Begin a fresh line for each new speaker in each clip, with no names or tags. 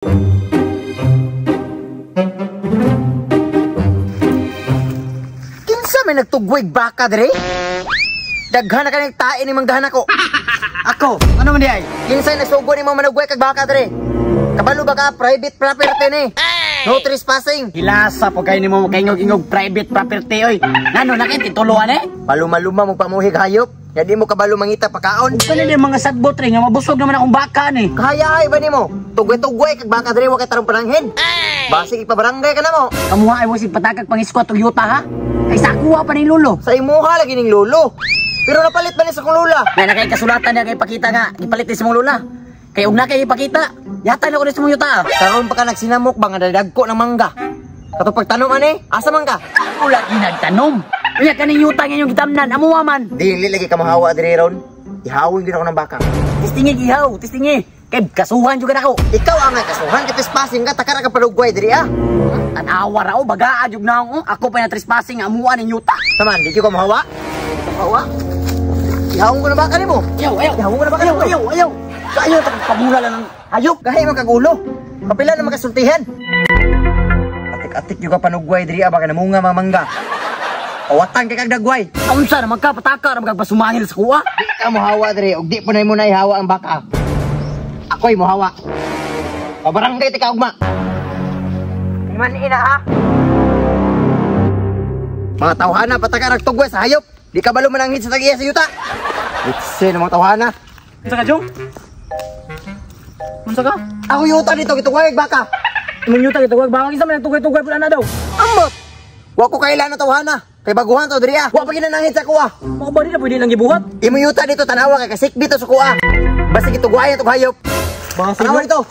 Kinsa may nagtugwig baka dre? Daghan na ka nagtain ni manggahan ako. Ako, ano man di ay? Kinsa nagsugo ni mo manugway kag baka dre? Kabalo ba ka private property ni? No trespassing.
Hilasa po kayo ni mo kaingog-ingog private property oy. Nano nakitituluan eh?
Paluma-luma mo pamuhig hayop. Ya di mo kabalo mangita pakaon.
Kani ni mga sagbot rin nga mabusog naman akong baka ni.
Kahayahay ba nimo? Tugwe-tugwe kag baka dre wa kay tarong pananghin. Basig ipabarangay ka na mo.
Kamuha ay mo si patagag pangisko og yuta ha. Ay sakuha pa ni lulo.
Sa imuha lagi ning lolo. Pero napalit ba ni sa kong lula?
Nga na kay kasulatan na kay pakita nga ipalit ni sa mong lula. Kay og na kay ipakita. Yata na ko ni sa mong yuta.
Karon pa ka nagsinamok ba nga dadagko ng mangga? Kato pagtanom ani, asa man ka?
Wala ginagtanom. Unya kaning yuta nga yung gitamnan amuwa man.
Dili lagi ka mahawa diri ron. Ihawon gyud ako ng baka.
Tistingi gihaw, tistingi. Kay kasuhan jud nako.
Ikaw ang may kasuhan kay trespassing ka takara ka palugway diri ah.
Tanawa ra o bagaa jud na ako pa na trespassing amuwa ning yuta.
Taman, di ko mahawa. Mahawa. Ihawon ko na baka nimo.
Ayaw.
Ihawon ko na baka nimo.
Ayaw. Kayo ta pamula lang ng hayop.
Gahi man kagulo. Kapila na makasultihan. Atik-atik yung kapanugway diri ah baka namunga mga mangga. Awatan kay kag dagway.
Unsa na magkapataka ra magpasumangil sa kuha?
Di ka mohawa diri og di po na mo na ihawa ang baka. Ako'y mohawa. Pabarangay ti ka ugma. Man ina ha. Mga tawhana pataka nagtugway sa hayop. Di ka balo mananghid sa tagiya sa yuta. Litse na mga tawhana.
Unsa ka, Jong? Unsa ka?
Ako yuta dito gitugway baka.
Imong yuta gitugway baka kinsa man tugway-tugway pula na daw.
Ambot. Wa ko kailan na tawhana. Kay baguhan to diri ah. Wa pa ginanangit sa kuha.
Mao ba di na pwede lang gibuhat?
Imo yuta dito tanawa kay kasik dito sa kuha. Basta gitugwayan to hayop. Tanawa dito.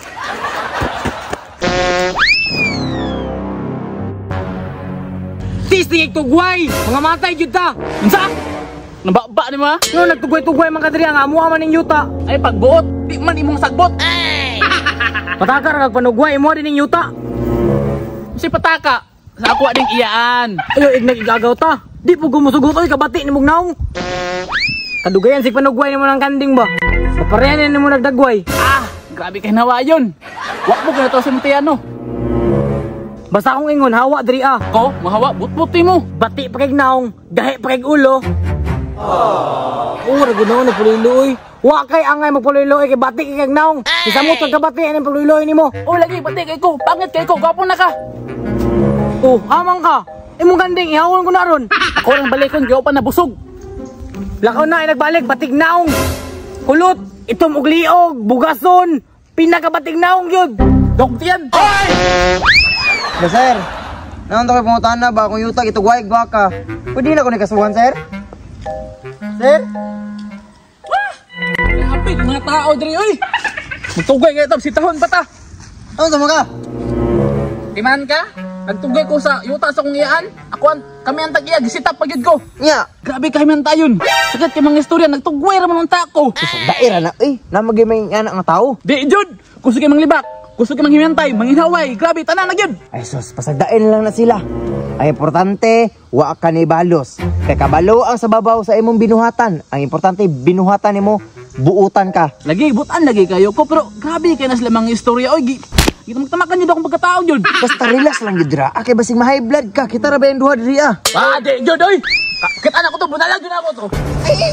Tistingig tugway! Mga matay jud ta. Unsa? Nababa ni mo ha? Yo nagtugway-tugway man kadiri nga amuha man ning yuta. Ay pagbuot, di man imong sagbot. Ay! Pataka ra panugway mo din ning yuta. Si pataka sa ako ding iyaan. Ayo ignag igagaw ta. Di po gumusugot oy kabati nimong naong. Kadugayan si panugway nimo nang kanding ba? Paparehan nimo nagdagway. Ah, grabe kay nawayon. Wa mo kana to sa Montiano. Basta akong ingon, hawa diri ah. Ko, mahawa, but-buti mo. Bati pa kay naong, gahi pa kay ulo. Ura gunaw na puliloy. Wa kay angay magpuliloy kay bati kay naong. Isa mo tag kabati ang puliloy nimo. Oh lagi bati kay ko, pangit kay ko, gapon na ka. Oh, hamang ka. Imong ganding ihawon ko na ron. Ako lang balikon kay pa nabusog. Lakaw na ay nagbalik batig naong. Kulot, itom og liog, bugason, pinakabatig naong gyud. Dogtian. Ay!
No, sir. Naon to kay pangutan na ba kung yuta gitugway baka. Pwede na ko ni kasuhan, sir. Sir?
Grabe, mga tao diri oy. Magtugay kay tab si tahon pa ta.
Ano tama ka?
Timan ka? Nagtugay ko sa yuta sa kong iyaan. Ako kami ang tag-iya gisitap pagyud ko.
Nya.
Grabe kay man tayon. Sakit kay mga istorya nagtugay ra man ang tako.
Daira na na magay may anak nga tao.
Di jud. Gusto kay manglibak. Gusto kay manghimantay, manginhaway. Grabe tanan na gyud.
Ay sus, pasagdain lang na sila. Ay importante, wa ka ni balos. Kay kabalo ang sa babaw sa imong binuhatan. Ang importante binuhatan nimo, buutan ka.
Lagi butan lagi kayo ko pero grabe kay na sila mga istorya oy. Kita magtamakan jud akong pagkatao jud.
Basta relax lang jud ra. Kay basig ma-high blood ka, kita ra ba yung duha diri ah.
Di jud oy. Kita na ko to, bunalag jud ako to.
Ay,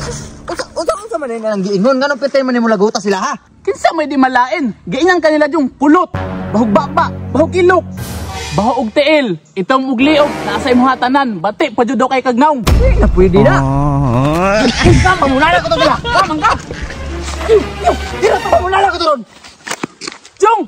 unsa man na lang giingon ngano pitay man nimo laguta sila ha.
Kinsa may di malain? Giingan kanila yung pulot, bahog baba, bahog ilok, bahog tiil, itong ugliog, nasa imong hatanan, bati pa jud kay kagnaong.
Na pwede na.
Ka pamulala ko to dila. Kamang ka. Dira to pamulala ko to ron. Jong.